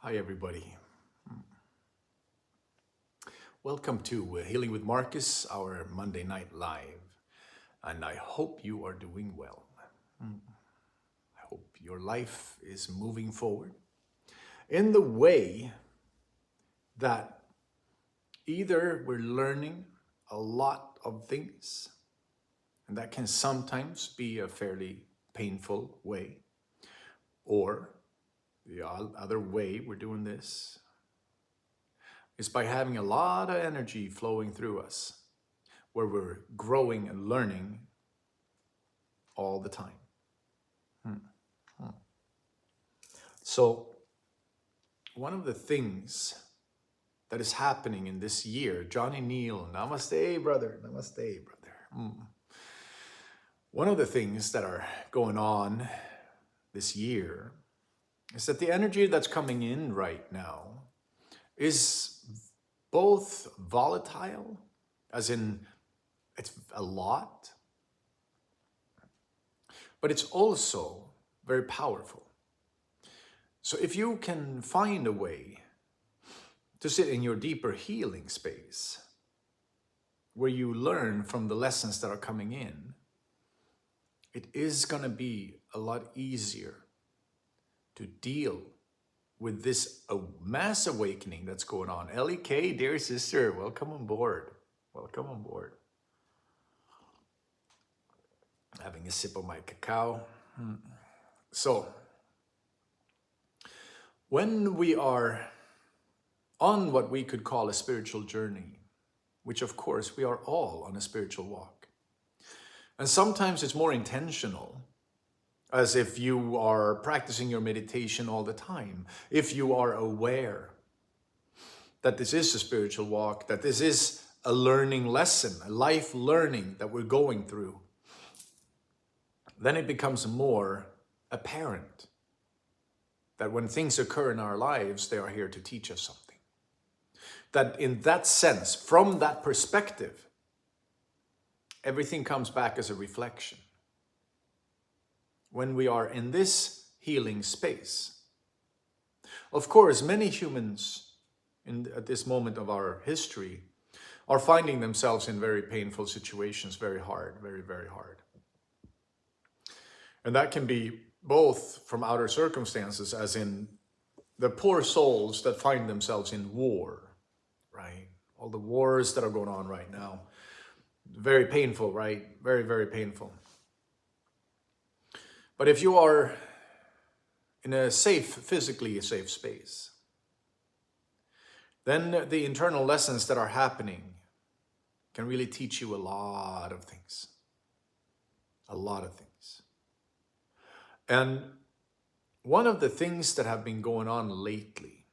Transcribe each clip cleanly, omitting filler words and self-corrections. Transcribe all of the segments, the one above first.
Hi, everybody. Welcome to Healing with Marcus, our Monday night live. And I hope you are doing well. I hope your life is moving forward in the way that either we're learning a lot of things, and that can sometimes be a fairly painful way, or the other way we're doing this is by having a lot of energy flowing through us, where we're growing and learning all the time. So one of the things that is happening in this year, Johnny Neal, namaste, brother, namaste, brother. One of the things that are going on this year is that the energy that's coming in right now is both volatile, as in it's a lot, but it's also very powerful. So if you can find a way to sit in your deeper healing space, where you learn from the lessons that are coming in, it is going to be a lot easier to deal with this mass awakening that's going on. L.E.K., dear sister, welcome on board. Welcome on board. Having a sip of my cacao. So, when we are on what we could call a spiritual journey, which of course we are all on a spiritual walk, and sometimes it's more intentional, as if you are practicing your meditation all the time, if you are aware that this is a spiritual walk, that this is a learning lesson, a life learning that we're going through, then it becomes more apparent that when things occur in our lives, they are here to teach us something. That in that sense, from that perspective, everything comes back as a reflection. When we are in this healing space, of course, many humans at this moment of our history are finding themselves in very painful situations, very hard, very, very hard. And that can be both from outer circumstances, as in the poor souls that find themselves in war, right? All the wars that are going on right now. Very painful, right? Very, very painful. But if you are in a physically safe space, then the internal lessons that are happening can really teach you a lot of things. A lot of things. And one of the things that have been going on lately,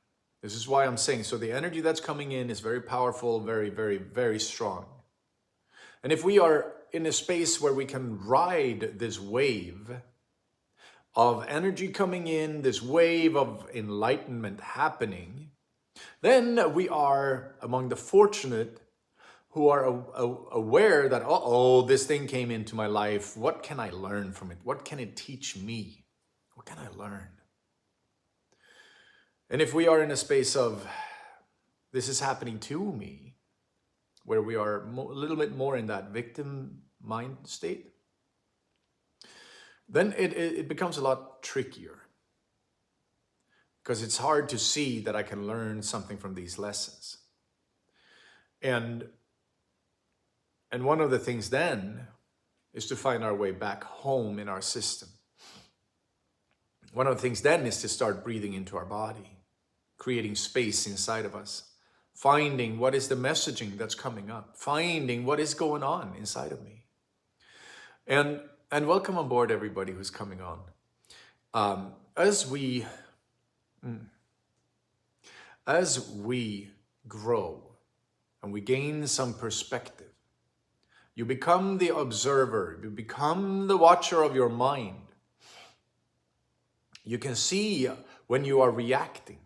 this is why I'm saying, so the energy that's coming in is very powerful, very, very, very strong. And if we are in a space where we can ride this wave of energy coming in, this wave of enlightenment happening, then we are among the fortunate who are aware that, this thing came into my life. What can I learn from it? What can it teach me? What can I learn? And if we are in a space of, this is happening to me, where we are a little bit more in that victim mind state, then it becomes a lot trickier. Because it's hard to see that I can learn something from these lessons. And one of the things then is to find our way back home in our system. One of the things then is to start breathing into our body, creating space inside of us, finding what is the messaging that's coming up, finding what is going on inside of me. And welcome on board everybody who's coming on. As we grow and we gain some perspective, you become the observer, you become the watcher of your mind. You can see when you are reacting.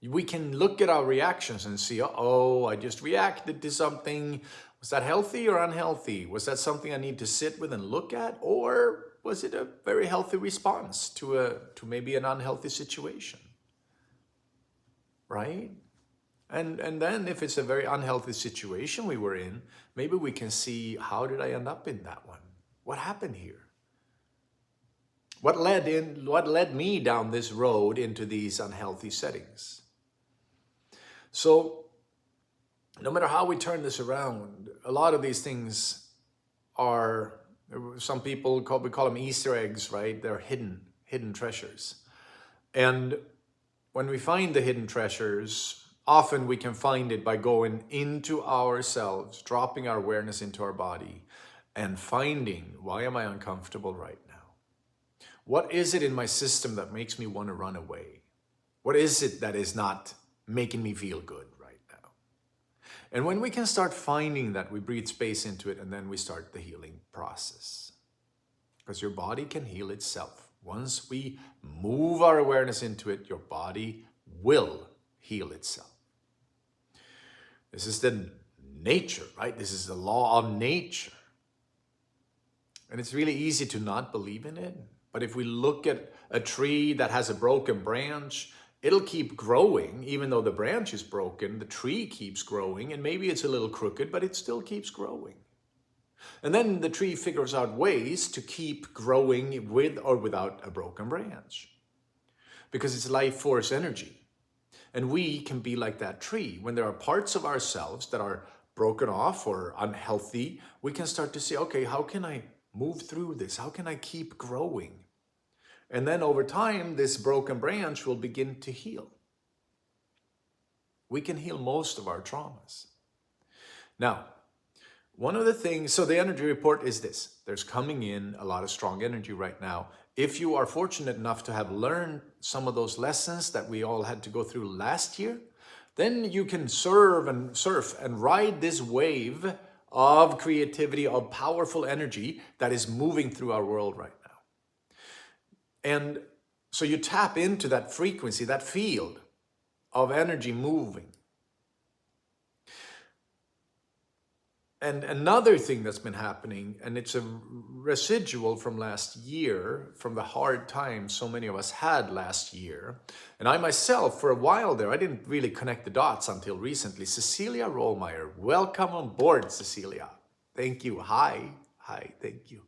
We can look at our reactions and see, I just reacted to something. Was that healthy or unhealthy? Was that something I need to sit with and look at? Or was it a very healthy response to maybe an unhealthy situation? right? And then if it's a very unhealthy situation we were in, maybe we can see, how did I end up in that one? What happened here? What led me down this road into these unhealthy settings? So no matter how we turn this around, a lot of these things are, some people we call them Easter eggs, right? They're hidden treasures. And when we find the hidden treasures, often we can find it by going into ourselves, dropping our awareness into our body, and finding, why am I uncomfortable right now? What is it in my system that makes me want to run away? What is it that is not making me feel good right now? And when we can start finding that, we breathe space into it, and then we start the healing process. Because your body can heal itself. Once we move our awareness into it, your body will heal itself. This is the nature, right? This is the law of nature. And it's really easy to not believe in it. But if we look at a tree that has a broken branch, it'll keep growing. Even though the branch is broken, the tree keeps growing. And maybe it's a little crooked, but it still keeps growing. And then the tree figures out ways to keep growing with or without a broken branch. Because it's life force energy. And we can be like that tree. When there are parts of ourselves that are broken off or unhealthy, we can start to say, okay, how can I move through this? How can I keep growing? And then over time, this broken branch will begin to heal. We can heal most of our traumas. Now, one of the things, so the energy report is this. There's coming in a lot of strong energy right now. If you are fortunate enough to have learned some of those lessons that we all had to go through last year, then you can surf and ride this wave of creativity, of powerful energy that is moving through our world right now. And so you tap into that frequency, that field of energy moving. And another thing that's been happening, and it's a residual from last year, from the hard times so many of us had last year. And I myself, for a while there, I didn't really connect the dots until recently. Cecilia Rollmeyer, welcome on board, Cecilia. Thank you. Hi, thank you.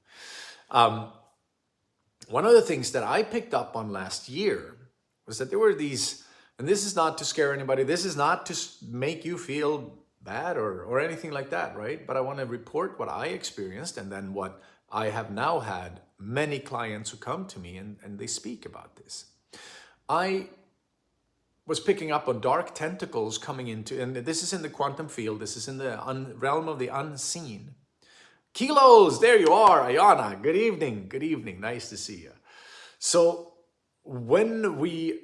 One of the things that I picked up on last year was that there were these, and this is not to scare anybody, this is not to make you feel bad or anything like that, right? But I want to report what I experienced, and then what I have now had many clients who come to me and they speak about this. I was picking up on dark tentacles coming into, and this is in the quantum field, this is in the realm of the unseen. Kilos, there you are, Ayana. Good evening, nice to see you. So when we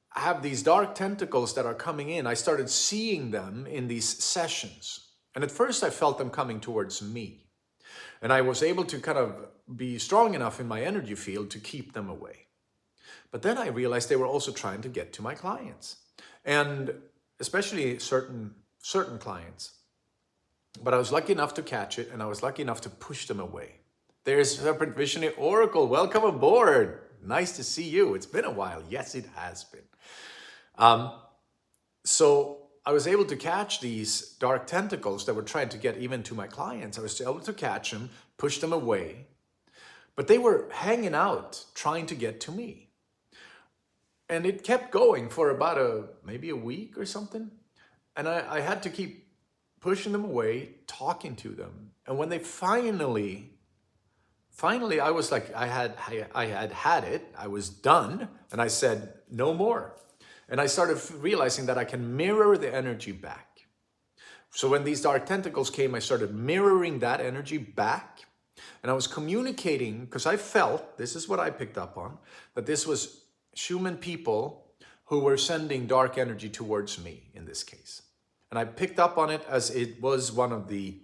have these dark tentacles that are coming in, I started seeing them in these sessions. And at first I felt them coming towards me. And I was able to kind of be strong enough in my energy field to keep them away. But then I realized they were also trying to get to my clients. And especially certain clients. But I was lucky enough to catch it, and I was lucky enough to push them away. There's Serpent Visionary Oracle. Welcome aboard. Nice to see you. It's been a while. Yes, it has been. So I was able to catch these dark tentacles that were trying to get even to my clients. I was able to catch them, push them away, but they were hanging out, trying to get to me. And it kept going for about maybe a week or something. And I had to keep pushing them away, talking to them. And when they finally, I was like, I had it, I was done. And I said, no more. And I started realizing that I can mirror the energy back. So when these dark tentacles came, I started mirroring that energy back. And I was communicating, because I felt, this is what I picked up on, that this was human people who were sending dark energy towards me in this case. And I picked up on it as it was one of the,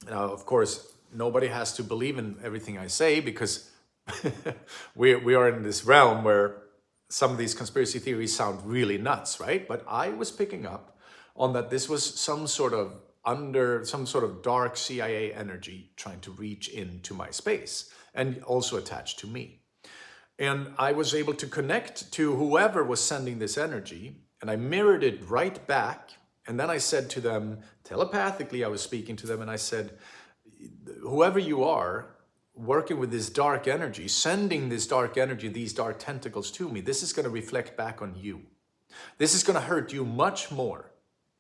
of course, nobody has to believe in everything I say, because we are in this realm where some of these conspiracy theories sound really nuts, right? But I was picking up on that this was some sort of dark CIA energy trying to reach into my space and also attached to me. And I was able to connect to whoever was sending this energy And I mirrored it right back. And then I said to them, telepathically, I was speaking to them, and I said, whoever you are, working with this dark energy, sending this dark energy, these dark tentacles to me, this is going to reflect back on you. This is going to hurt you much more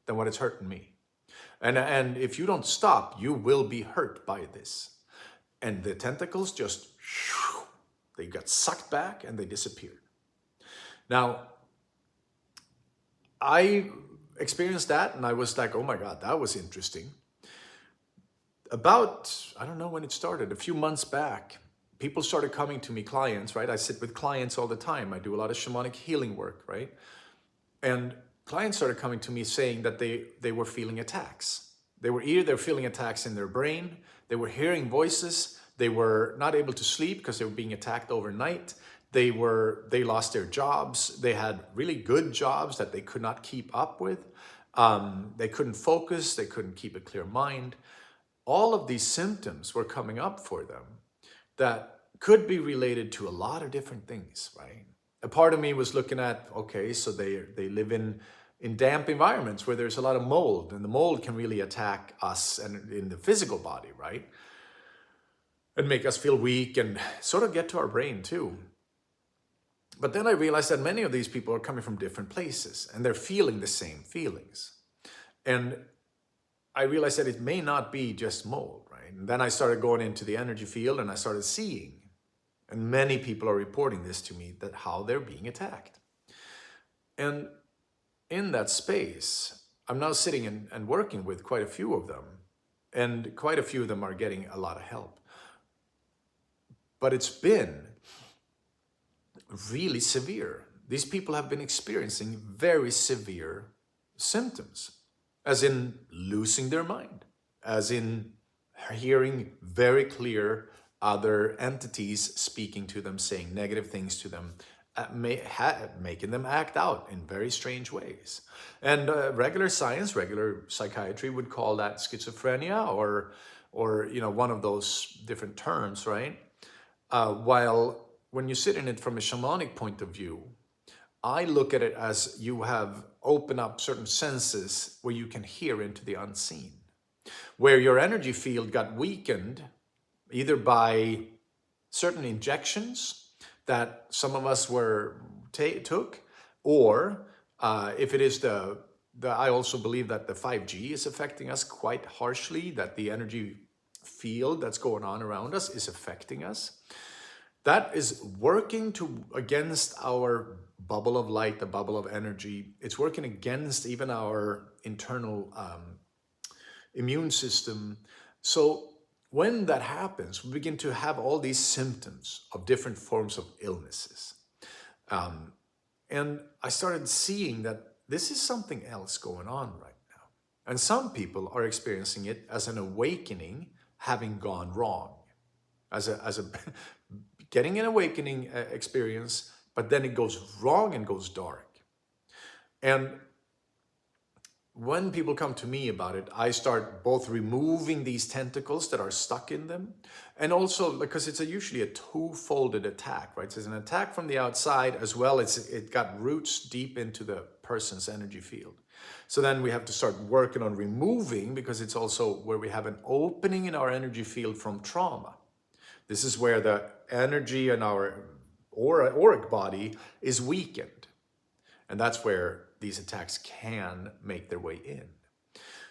than what it's hurting me. And if you don't stop, you will be hurt by this. And the tentacles just, they got sucked back and they disappeared. Now, I experienced that and I was like, oh my God, that was interesting. About, I don't know when it started, a few months back, people started coming to me, clients, right? I sit with clients all the time. I do a lot of shamanic healing work, right? And clients started coming to me saying that they were feeling attacks. They were either feeling attacks in their brain, they were hearing voices, they were not able to sleep because they were being attacked overnight. They lost their jobs. They had really good jobs that they could not keep up with. They couldn't focus. They couldn't keep a clear mind. All of these symptoms were coming up for them that could be related to a lot of different things, right? A part of me was looking at, okay, so they live in damp environments where there's a lot of mold, and the mold can really attack us and in the physical body, right? And make us feel weak and sort of get to our brain too. But then I realized that many of these people are coming from different places and they're feeling the same feelings. And I realized that it may not be just mold, right? And then I started going into the energy field and I started seeing, and many people are reporting this to me, that how they're being attacked. And in that space, I'm now sitting and working with quite a few of them, and quite a few of them are getting a lot of help. But it's been really severe. These people have been experiencing very severe symptoms, as in losing their mind, as in hearing very clear other entities speaking to them, saying negative things to them, making them act out in very strange ways. And regular science, regular psychiatry would call that schizophrenia or one of those different terms, right? While when you sit in it from a shamanic point of view, I look at it as you have opened up certain senses where you can hear into the unseen, where your energy field got weakened either by certain injections that some of us took, or if it is I also believe that the 5G is affecting us quite harshly, that the energy field that's going on around us is affecting us. That is working against our bubble of light, the bubble of energy. It's working against even our internal immune system. So when that happens, we begin to have all these symptoms of different forms of illnesses. And I started seeing that this is something else going on right now. And some people are experiencing it as an awakening having gone wrong, as a getting an awakening experience, but then it goes wrong and goes dark. And when people come to me about it, I start both removing these tentacles that are stuck in them, and also because it's usually a two-folded attack, right? So it's an attack from the outside as well. It got roots deep into the person's energy field. So then we have to start working on removing, because it's also where we have an opening in our energy field from trauma. This is where the energy in our auric body is weakened. And that's where these attacks can make their way in.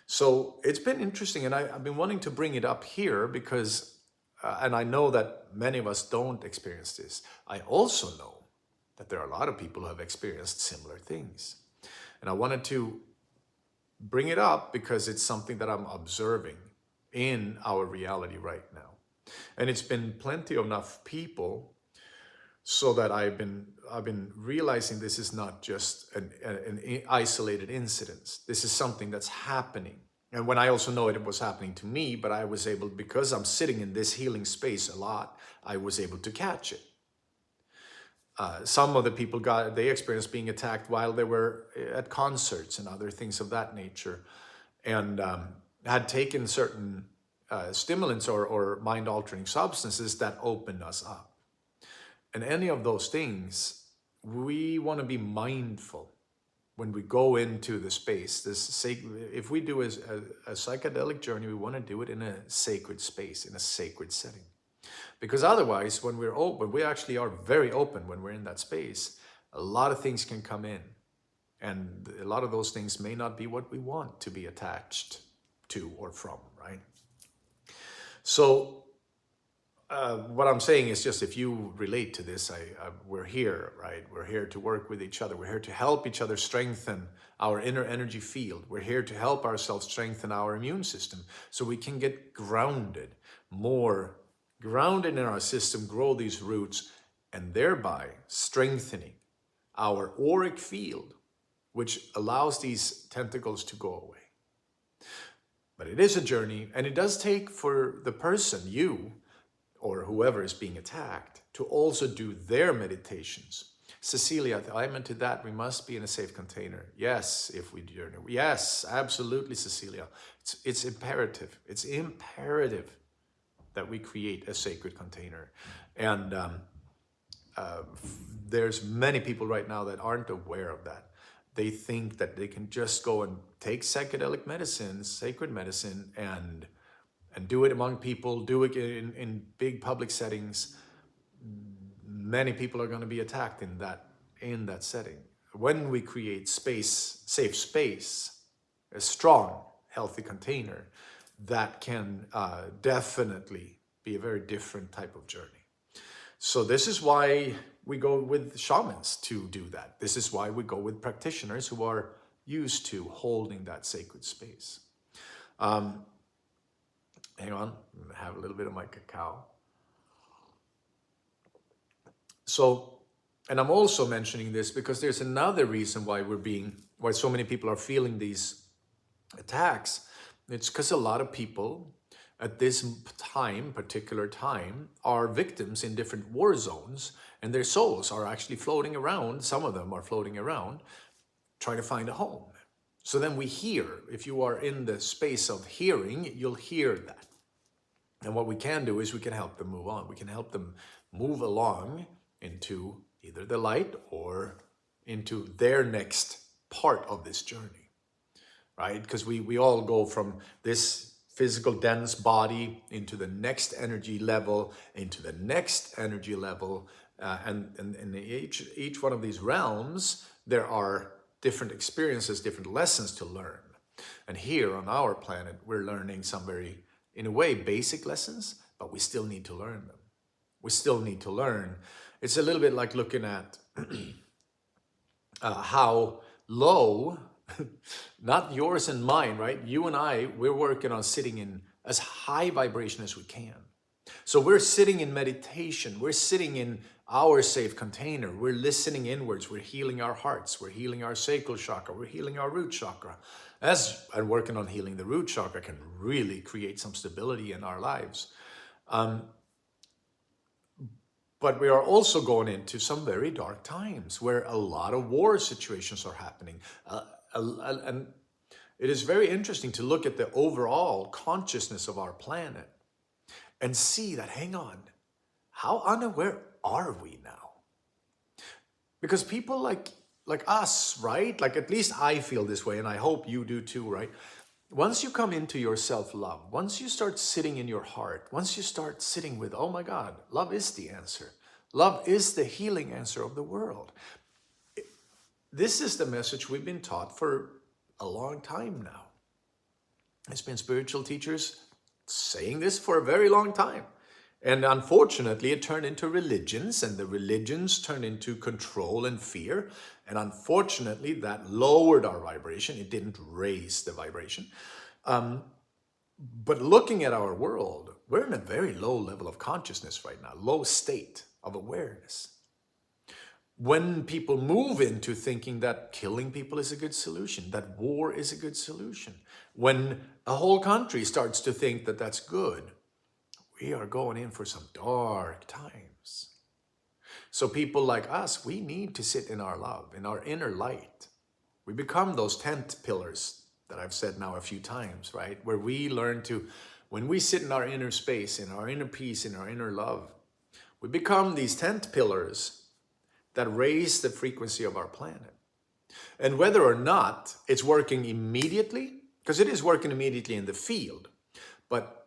So it's been interesting, and I've been wanting to bring it up here because, and I know that many of us don't experience this. I also know that there are a lot of people who have experienced similar things. And I wanted to bring it up because it's something that I'm observing in our reality right now. And it's been plenty of enough people so that I've been realizing this is not just an isolated incident. This is something that's happening. And when I also know it was happening to me, but I was able, because I'm sitting in this healing space a lot, I was able to catch it. Some of the people they experienced being attacked while they were at concerts and other things of that nature, and had taken certain stimulants or mind-altering substances that opened us up. And any of those things, we want to be mindful when we go into the space, if we do a psychedelic journey, we want to do it in a sacred space, in a sacred setting. Because otherwise, when we're open, we actually are very open when we're in that space, a lot of things can come in. And a lot of those things may not be what we want to be attached to or from, right? So what I'm saying is just, if you relate to this, we're here, right? We're here to work with each other. We're here to help each other strengthen our inner energy field. We're here to help ourselves strengthen our immune system so we can get grounded, more grounded in our system, grow these roots, and thereby strengthening our auric field, which allows these tentacles to go away. But it is a journey, and it does take for the person, you, or whoever is being attacked, to also do their meditations. Cecilia, I'm into that. We must be in a safe container. Yes, if we journey. Yes, absolutely, Cecilia. It's imperative. It's imperative that we create a sacred container. And there's many people right now that aren't aware of that. They think that they can just go and take psychedelic medicine, sacred medicine, and do it among people, do it in big public settings. Many people are going to be attacked in that setting. When we create space, safe space, a strong, healthy container, that can definitely be a very different type of journey. So this is why we go with shamans to do that. This is why we go with practitioners who are used to holding that sacred space. Hang on, I have a little bit of my cacao. So, and I'm also mentioning this because there's another reason why why so many people are feeling these attacks. It's because a lot of people at this particular time, are victims in different war zones, and their souls are actually floating around. Some of them are floating around, trying to find a home. So then we hear, if you are in the space of hearing, you'll hear that. And what we can do is we can help them move on. We can help them move along into either the light or into their next part of this journey, right? Because we all go from this physical dense body into the next energy level, into the next energy level. And in each one of these realms, there are different experiences, different lessons to learn. And here on our planet, we're learning some very, in a way, basic lessons, but we still need to learn them. We still need to learn. It's a little bit like looking at how low, not yours and mine, right? You and I, we're working on sitting in as high vibration as we can. So we're sitting in meditation. We're sitting in our safe container. We're listening inwards. We're healing our hearts. We're healing our sacral chakra. We're healing our root chakra. And working on healing the root chakra can really create some stability in our lives. But we are also going into some very dark times where a lot of war situations are happening. And it is very interesting to look at the overall consciousness of our planet and see that, hang on, how unaware are we now? Because people like us, right? Like, at least I feel this way, and I hope you do too, right? Once you come into your self-love, once you start sitting in your heart, once you start sitting with, oh my God, love is the answer. Love is the healing answer of the world. This is the message we've been taught for a long time now. It's been spiritual teachers saying this for a very long time. And unfortunately, it turned into religions, and the religions turned into control and fear. And unfortunately, that lowered our vibration. It didn't raise the vibration. But looking at our world, we're in a very low level of consciousness right now, low state of awareness. When people move into thinking that killing people is a good solution, that war is a good solution, when a whole country starts to think that that's good, we are going in for some dark times. So people like us, we need to sit in our love, in our inner light. We become those tent pillars that I've said now a few times, right? Where we learn to, when we sit in our inner space, in our inner peace, in our inner love, we become these tent pillars that raise the frequency of our planet. And whether or not it's working immediately, because it is working immediately in the field, but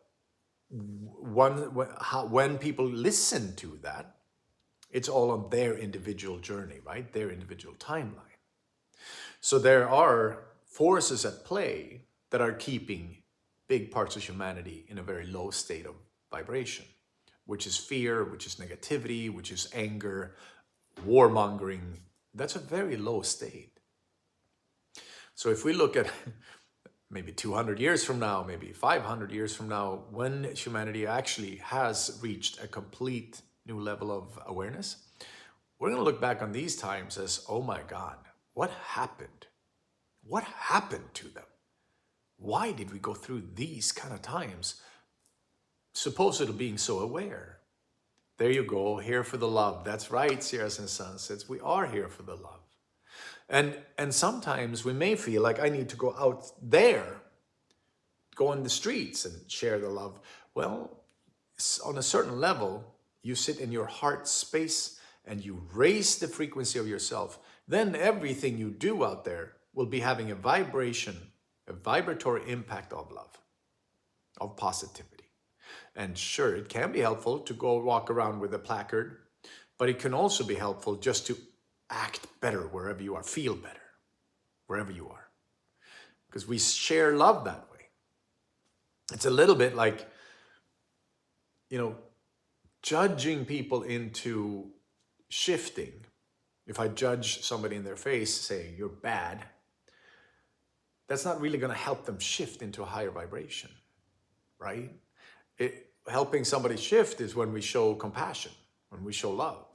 when people listen to that, it's all on their individual journey, right? Their individual timeline. So there are forces at play that are keeping big parts of humanity in a very low state of vibration, which is fear, which is negativity, which is anger, warmongering. That's a very low state. So if we look at maybe 200 years from now, maybe 500 years from now, when humanity actually has reached a complete new level of awareness, we're going to look back on these times as, oh my God, what happened? What happened to them? Why did we go through these kind of times? Supposedly being so aware. There you go, here for the love. That's right, Sierras and Sunsets. We are here for the love. And sometimes we may feel like I need to go out there, go on the streets and share the love. Well, on a certain level, you sit in your heart space and you raise the frequency of yourself. Then everything you do out there will be having a vibration, a vibratory impact of love, of positivity. And sure, it can be helpful to go walk around with a placard, but it can also be helpful just to act better wherever you are, feel better wherever you are. Because we share love that way. It's a little bit like, judging people into shifting. If I judge somebody in their face saying, you're bad, that's not really going to help them shift into a higher vibration, right? Helping somebody shift is when we show compassion, when we show love.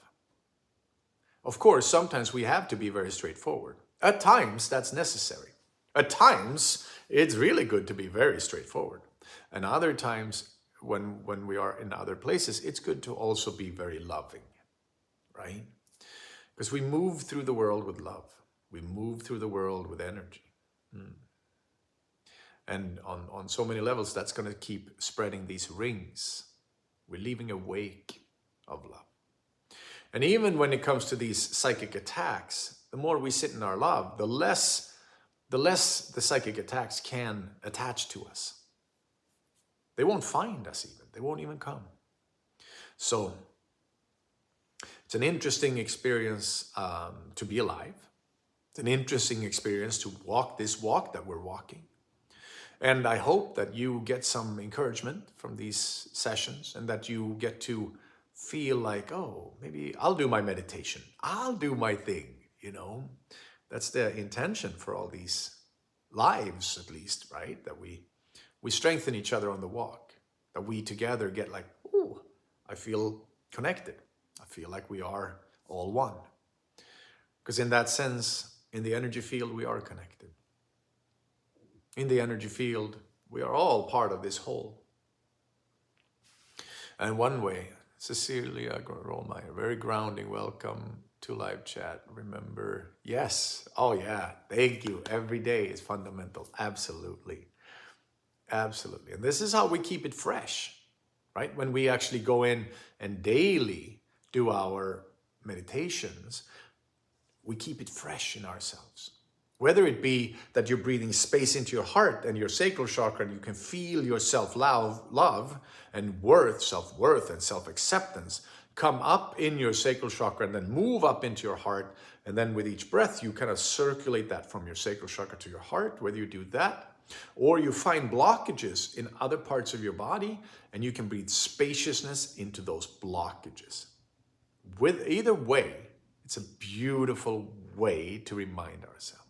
Of course, sometimes we have to be very straightforward. At times, that's necessary. At times, it's really good to be very straightforward. And other times, when we are in other places, it's good to also be very loving, right? Because we move through the world with love. We move through the world with energy. And on so many levels, that's going to keep spreading these rings. We're leaving a wake of love. And even when it comes to these psychic attacks, the more we sit in our love, the less the psychic attacks can attach to us. They won't find us even. They won't even come. So it's an interesting experience to be alive. It's an interesting experience to walk this walk that we're walking. And I hope that you get some encouragement from these sessions and that you get to feel like, oh, maybe I'll do my meditation. I'll do my thing, That's the intention for all these lives, at least, right? That we strengthen each other on the walk. That we together get like, ooh, I feel connected. I feel like we are all one. Because in that sense, in the energy field, we are connected. In the energy field, we are all part of this whole. And one way, Cecilia Rollmeyer, very grounding, welcome to live chat. Remember, yes, oh yeah, thank you. Every day is fundamental, absolutely. Absolutely. And this is how we keep it fresh, right? When we actually go in and daily do our meditations, we keep it fresh in ourselves. Whether it be that you're breathing space into your heart and your sacral chakra, and you can feel your self-love and worth, self-worth and self-acceptance come up in your sacral chakra and then move up into your heart. And then with each breath, you kind of circulate that from your sacral chakra to your heart, whether you do that, or you find blockages in other parts of your body, and you can breathe spaciousness into those blockages. With either way, it's a beautiful way to remind ourselves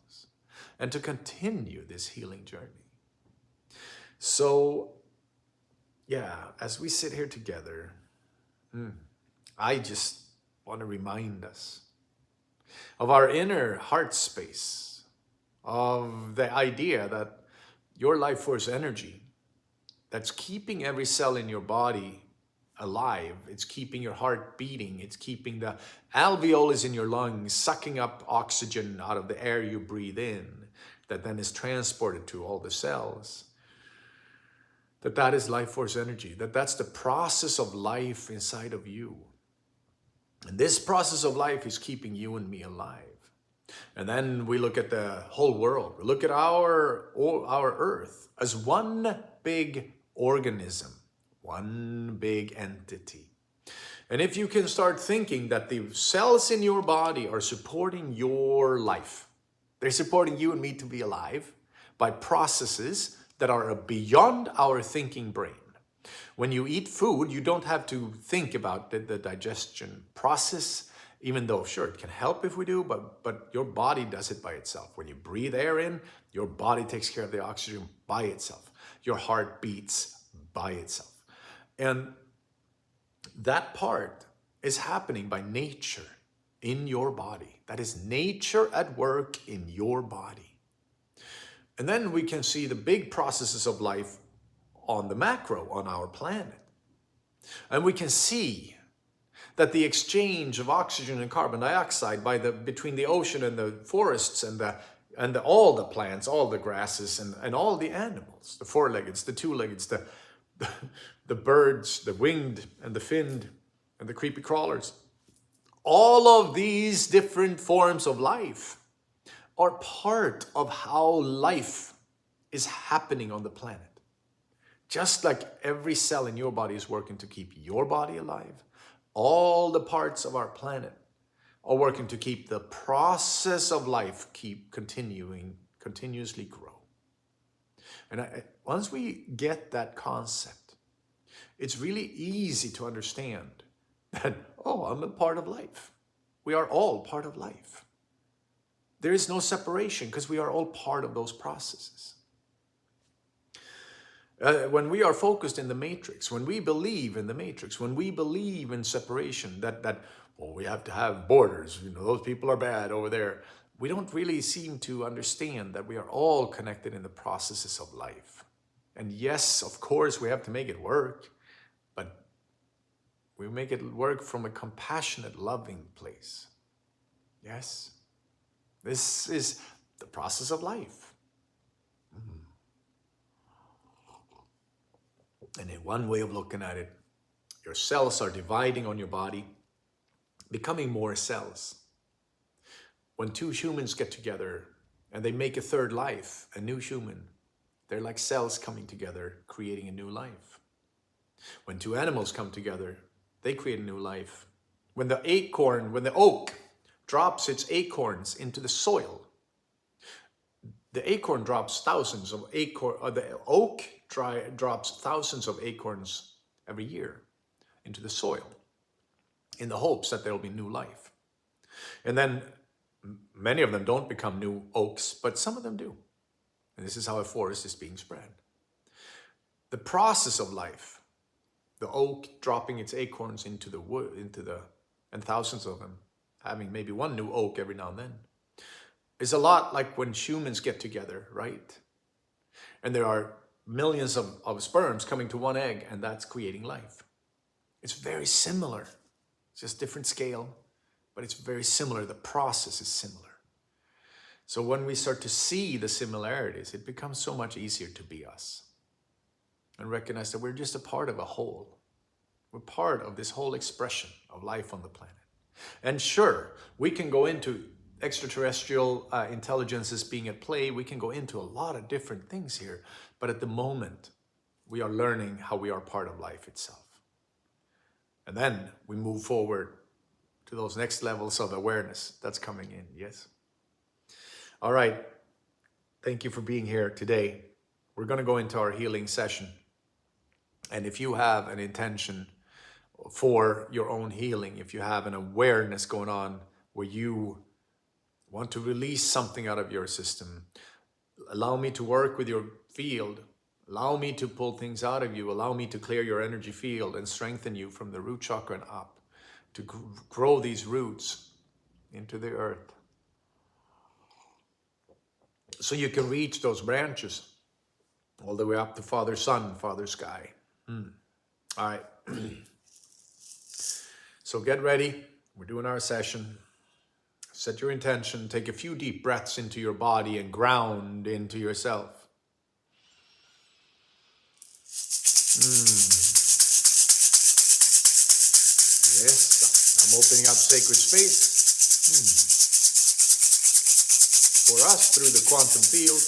and to continue this healing journey. So, yeah, as we sit here together, I just want to remind us of our inner heart space, of the idea that your life force energy that's keeping every cell in your body alive, it's keeping your heart beating, it's keeping the alveolus in your lungs sucking up oxygen out of the air you breathe in, that then is transported to all the cells. That is life force energy, that's the process of life inside of you. And this process of life is keeping you and me alive. And then we look at the whole world. We look at our earth as one big organism, one big entity. And if you can start thinking that the cells in your body are supporting your life, they're supporting you and me to be alive by processes that are beyond our thinking brain. When you eat food, you don't have to think about the digestion process, even though, sure, it can help if we do, but your body does it by itself. When you breathe air in, your body takes care of the oxygen by itself. Your heart beats by itself. And that part is happening by nature in your body. That is nature at work in your body. And then we can see the big processes of life on the macro, on our planet. And we can see that the exchange of oxygen and carbon dioxide between the ocean and the forests and all the plants, all the grasses and all the animals, the four-leggeds, the two-leggeds, the birds, the winged and the finned and the creepy crawlers. All of these different forms of life are part of how life is happening on the planet. Just like every cell in your body is working to keep your body alive, all the parts of our planet are working to keep the process of life continuously grow. And once we get that concept, it's really easy to understand that, oh, I'm a part of life. We are all part of life. There is no separation because we are all part of those processes. When we are focused in the matrix, when we believe in the matrix, when we believe in separation, that we have to have borders, those people are bad over there, we don't really seem to understand that we are all connected in the processes of life. And yes, of course, we have to make it work, but we make it work from a compassionate, loving place. Yes, this is the process of life. And in one way of looking at it, your cells are dividing on your body, becoming more cells. When two humans get together and they make a third life, a new human, they're like cells coming together, creating a new life. When two animals come together, they create a new life. When the oak drops its acorns into the soil, the acorn drops thousands of the oak drops thousands of acorns every year into the soil in the hopes that there will be new life. And then many of them don't become new oaks, but some of them do. And this is how a forest is being spread. The process of life, the oak dropping its acorns into the wood, and thousands of them, having maybe one new oak every now and then, is a lot like when humans get together, right? And there are millions of sperms coming to one egg, and that's creating life. It's very similar. It's just different scale, but it's very similar. The process is similar. So when we start to see the similarities, it becomes so much easier to be us and recognize that we're just a part of a whole. We're part of this whole expression of life on the planet. And sure, we can go into extraterrestrial intelligences being at play. We can go into a lot of different things here. But at the moment, we are learning how we are part of life itself. And then we move forward to those next levels of awareness that's coming in, yes? All right. Thank you for being here today. We're going to go into our healing session. And if you have an intention for your own healing, if you have an awareness going on where you want to release something out of your system, allow me to work with your field, allow me to pull things out of you, allow me to clear your energy field and strengthen you from the root chakra and up, to grow these roots into the earth, so you can reach those branches all the way up to Father Sun, Father Sky. All right. So get ready. We're doing our session. Set your intention. Take a few deep breaths into your body and ground into yourself. Yes. I'm opening up sacred space. for us through the quantum field.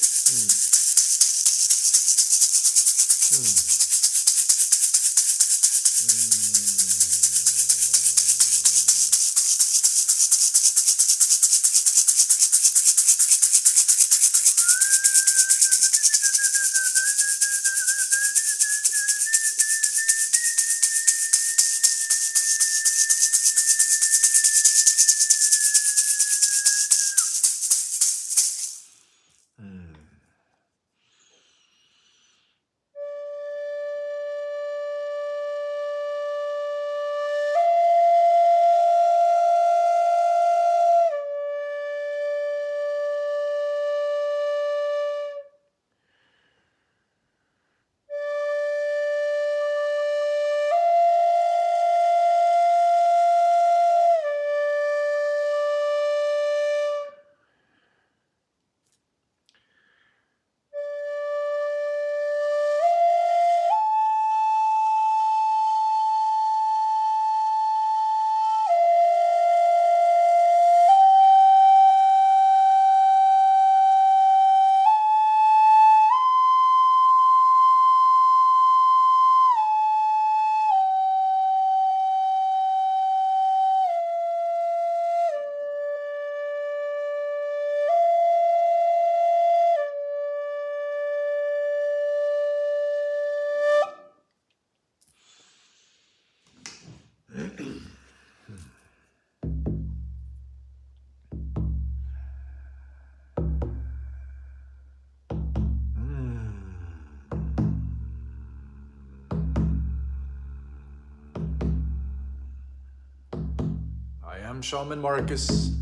I'm Shaman Marcus.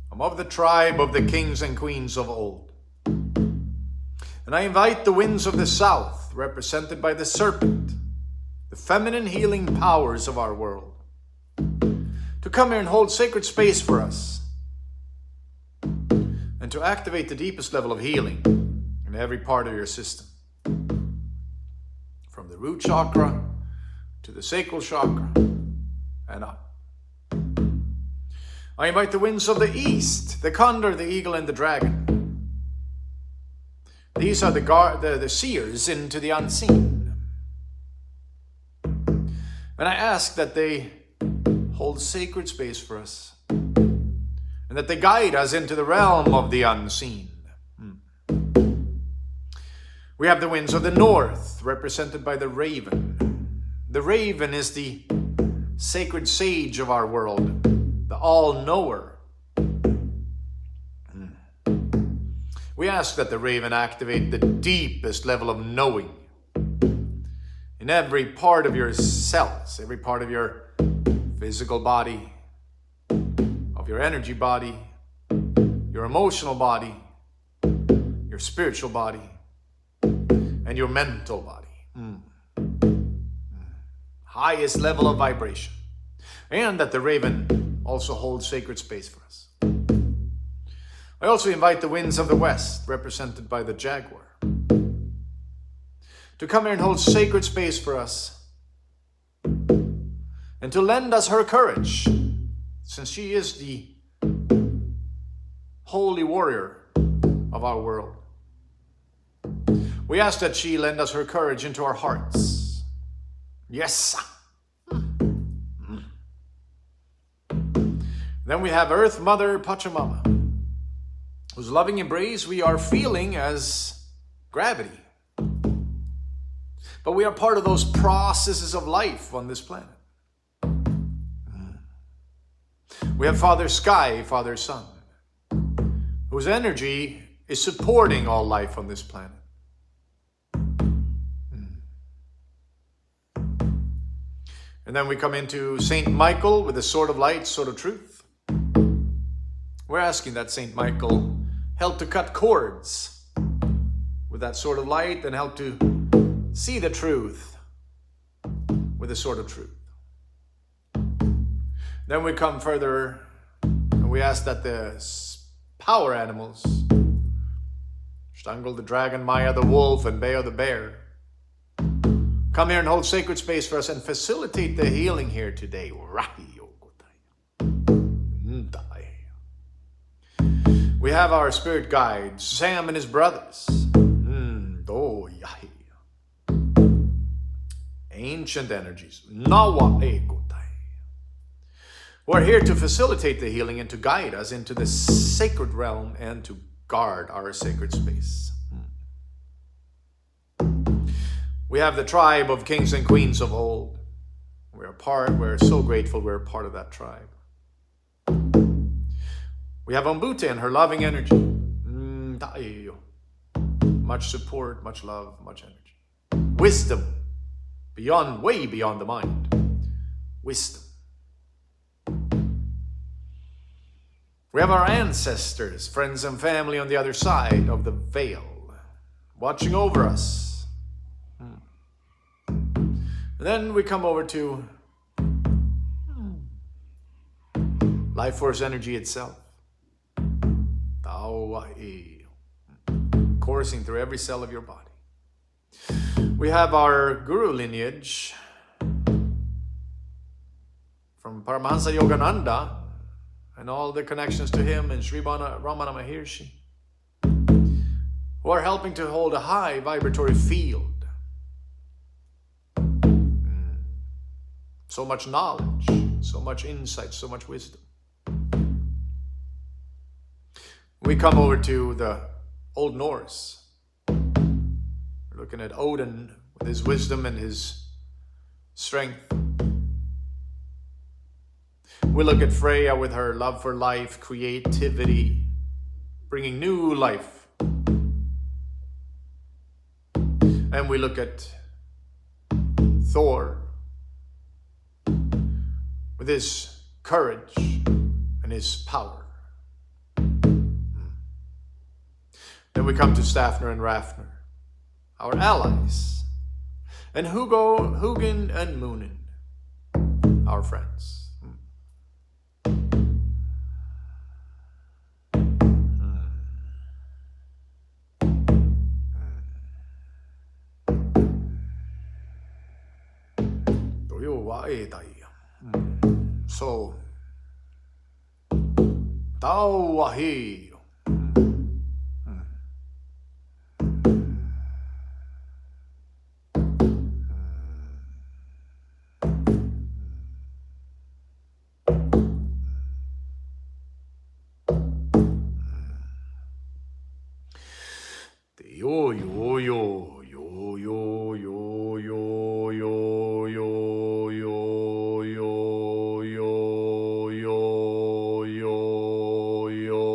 I'm of the tribe of the kings and queens of old. And I invite the winds of the south, represented by the serpent, the feminine healing powers of our world, to come here and hold sacred space for us, and to activate the deepest level of healing in every part of your system. From the root chakra to the sacral chakra and up. I invite the winds of the east, the condor, the eagle, and the dragon. These are the seers into the unseen. And I ask that they hold sacred space for us, and that they guide us into the realm of the unseen. We have the winds of the north, represented by the raven. The raven is the sacred sage of our world, the all-knower. We ask that the raven activate the deepest level of knowing in every part of your cells, every part of your physical body, of your energy body, your emotional body, your spiritual body, and your mental body. Highest level of vibration. And that the raven also holds sacred space for us. I also invite the winds of the west, represented by the jaguar, to come here and hold sacred space for us, and to lend us her courage, since she is the holy warrior of our world. We ask that she lend us her courage into our hearts. Yes. Then we have Earth Mother Pachamama, whose loving embrace we are feeling as gravity. But we are part of those processes of life on this planet. We have Father Sky, Father Sun, whose energy is supporting all life on this planet. And then we come into Saint Michael with the sword of light, sword of truth. We're asking that Saint Michael help to cut cords with that sword of light and help to see the truth with the sword of truth. Then we come further and we ask that the power animals, Shtangl the dragon, Maya the wolf, and Beo the bear, come here and hold sacred space for us and facilitate the healing here We have our spirit guides, Sam and his brothers. Ancient energies. Nawa Ekotai. We're here to facilitate the healing and to guide us into the sacred realm and to guard our sacred space. We have the tribe of kings and queens of old. We're so grateful we're part of that tribe. We have Umbute and her loving energy. Much support, much love, much energy. Wisdom, way beyond the mind. Wisdom. We have our ancestors, friends and family on the other side of the veil, watching over us. And then we come over to life force energy itself. Coursing through every cell of your body. We have our guru lineage from Paramahansa Yogananda and all the connections to him and Sri Ramana Maharshi, who are helping to hold a high vibratory field. So much knowledge, so much insight, so much wisdom. We come over to the Old Norse. We're looking at Odin with his wisdom and his strength. We look at Freya with her love for life, creativity, bringing new life. And we look at Thor with his courage and his power. Then we come to Stafner and Rafner, our allies, and Hugin and Moonin, our friends. So, Tawahi. Yo yo yo yo yo yo yo yo yo yo yo yo yo yo yo yo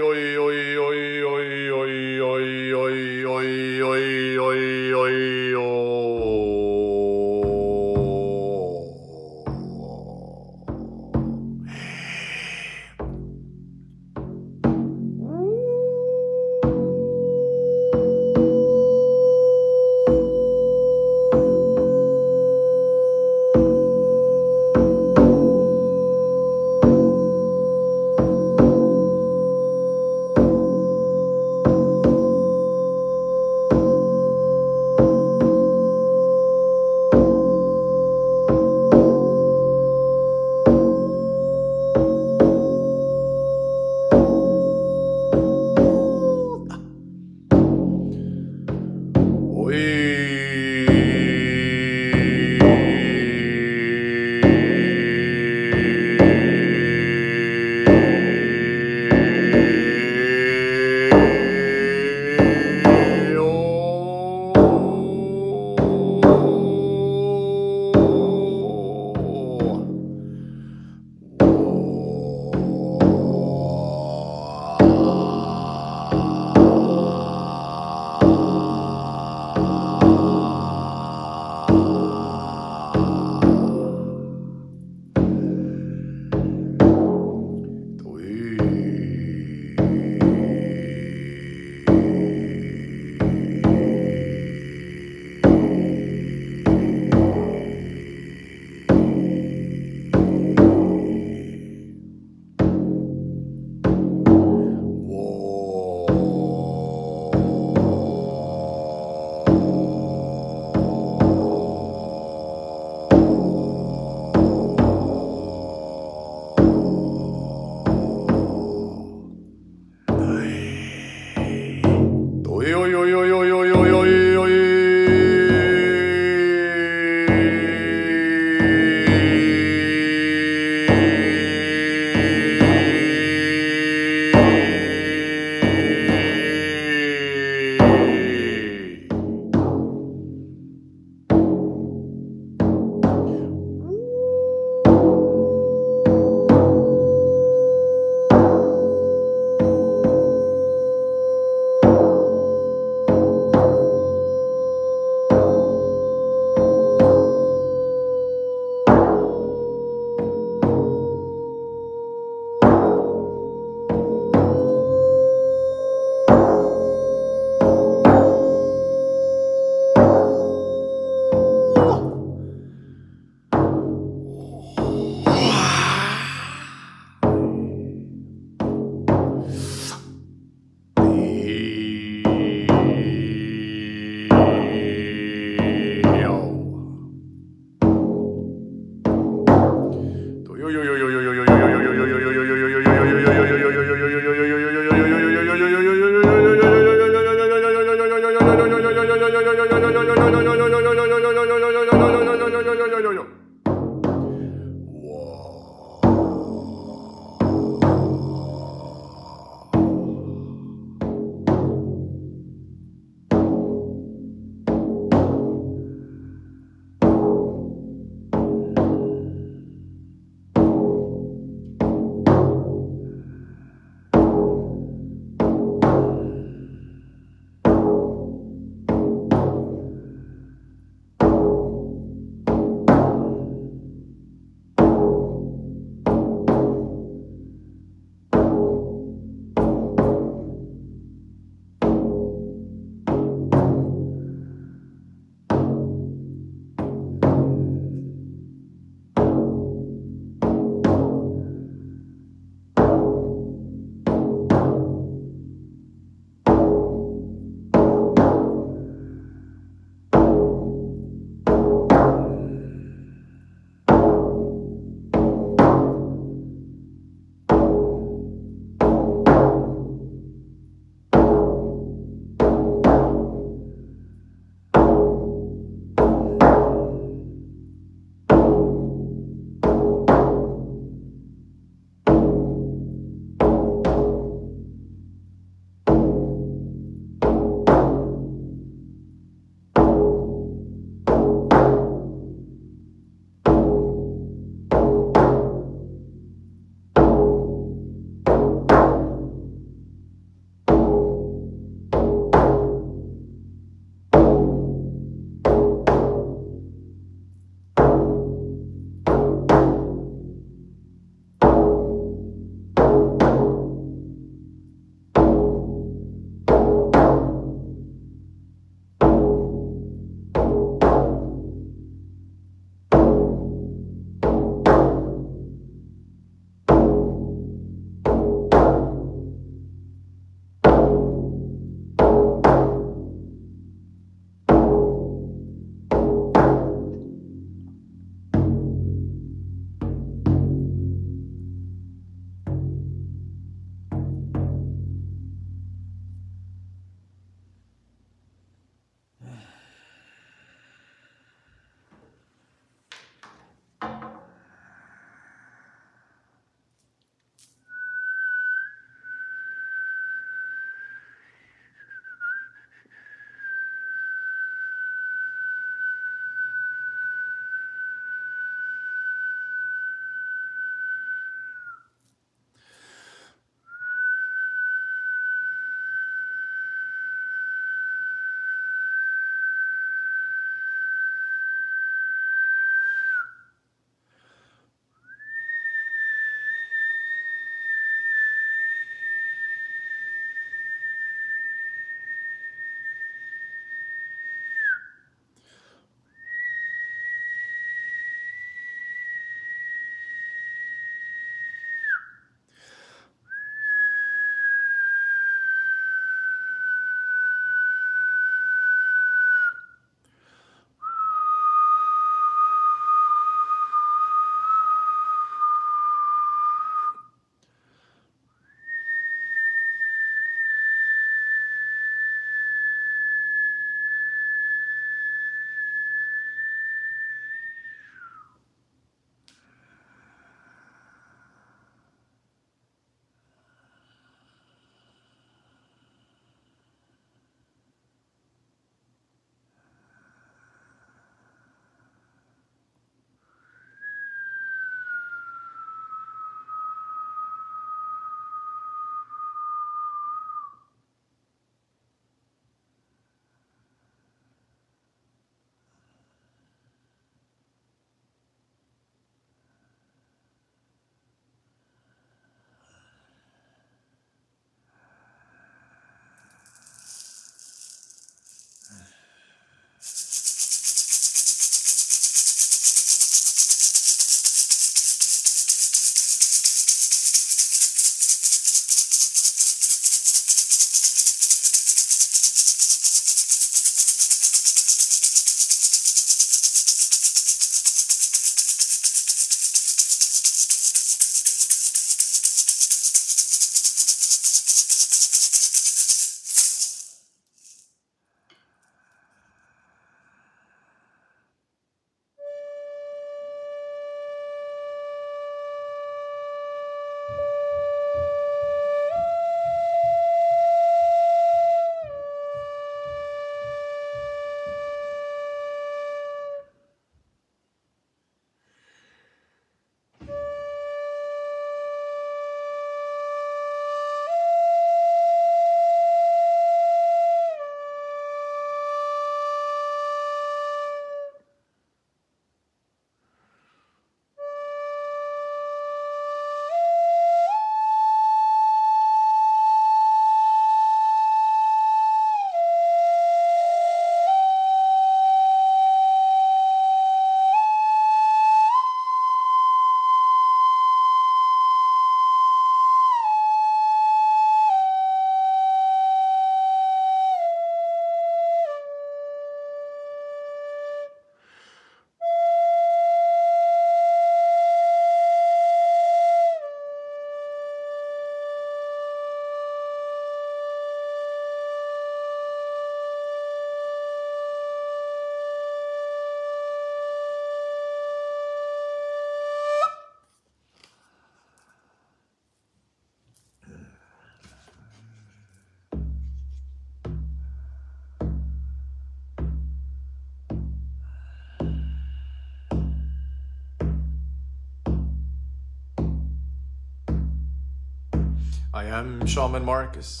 I am Shaman Marcus,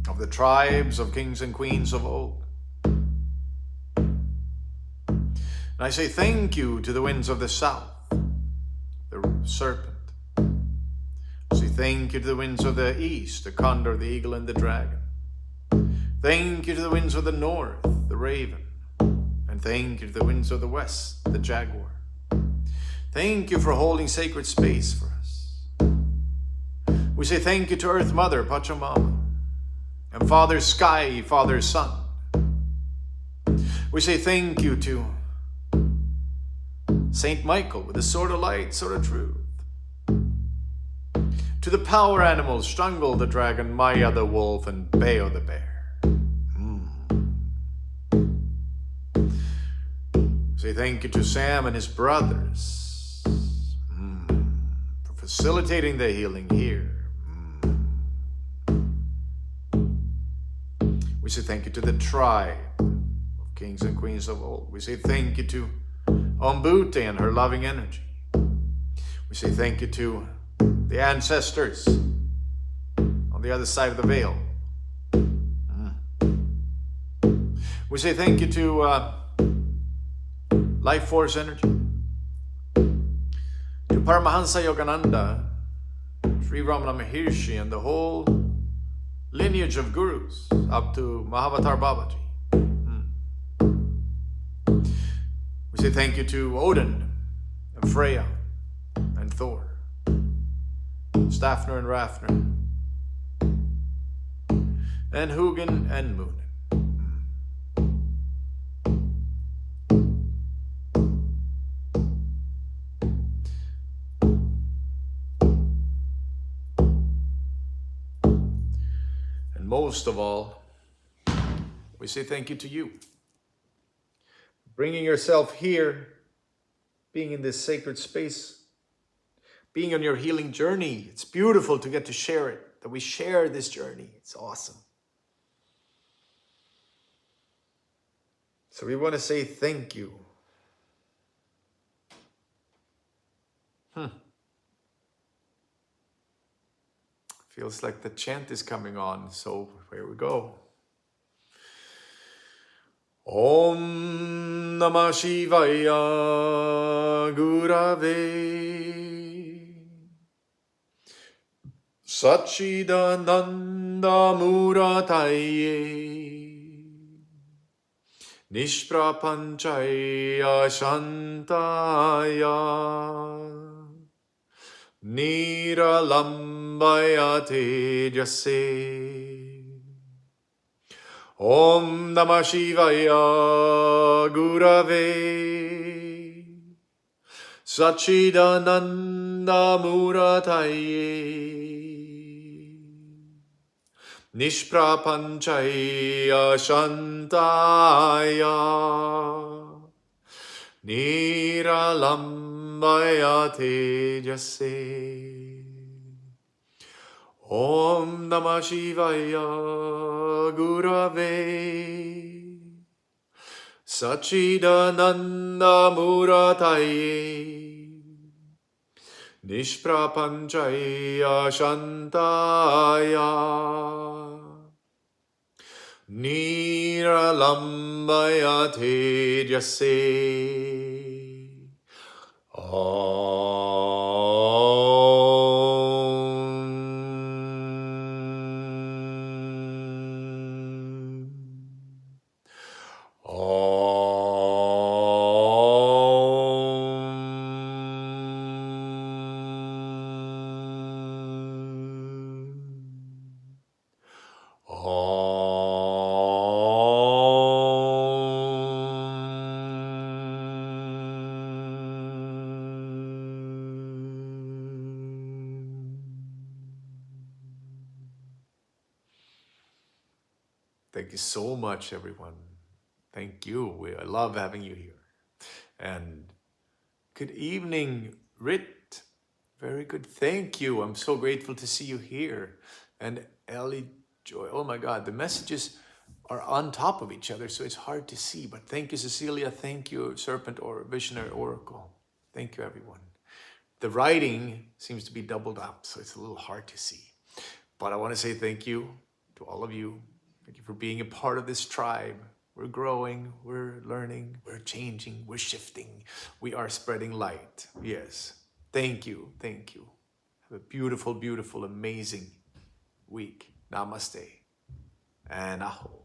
of the tribes of kings and queens of old. And I say thank you to the winds of the south, the serpent. I say thank you to the winds of the east, the condor, the eagle, and the dragon. Thank you to the winds of the north, the raven. And thank you to the winds of the west, the jaguar. Thank you for holding sacred space for us. We say thank you to Earth Mother, Pachamama, and Father Sky, Father Sun. We say thank you to Saint Michael with the sword of light, sword of truth. To the power animals, Strangle the dragon, Maya the wolf, and Bayo the bear. Say thank you to Sam and his brothers for facilitating the healing here. We say thank you to the tribe of kings and queens of old. We say thank you to Ombute and her loving energy. We say thank you to the ancestors on the other side of the veil. We say thank you to Life Force Energy, to Paramahansa Yogananda, Sri Ramana Maharishi, and the whole lineage of gurus up to Mahavatar Babaji. We say thank you to Odin and Freya and Thor, Stafner and Rafner, and Hugin and Moon. Most of all, we say thank you to you. Bringing yourself here, being in this sacred space, being on your healing journey. It's beautiful to get to share it, that we share this journey. It's awesome. So we want to say thank you. Feels like the chant is coming on, so here we go. Om Namah Shivaya Gurave Satchidananda Murataye Nishprapanchaya Shantaya Niralambaya Tejase Om Namah Shivaya Gurave Satchidananda Murataye Nishprapanchaya Shantaya Niralambaya Tejase Om Namah Shivaya Gurave Satchidananda Murataye Nishprapanchaya Shantaya Niralambaya Tejase Thank you so much, everyone. Thank you. I love having you here. And good evening, Rit. Very good. Thank you. I'm so grateful to see you here. And Ellie Joy. Oh my God, the messages are on top of each other, so it's hard to see. But thank you, Cecilia. Thank you, Serpent or Visionary Oracle. Thank you, everyone. The writing seems to be doubled up, so it's a little hard to see. But I want to say thank you to all of you. Thank you for being a part of this tribe. We're growing, we're learning, we're changing, we're shifting. We are spreading light. Yes. Thank you. Thank you. Have a beautiful, beautiful, amazing week. Namaste and aho.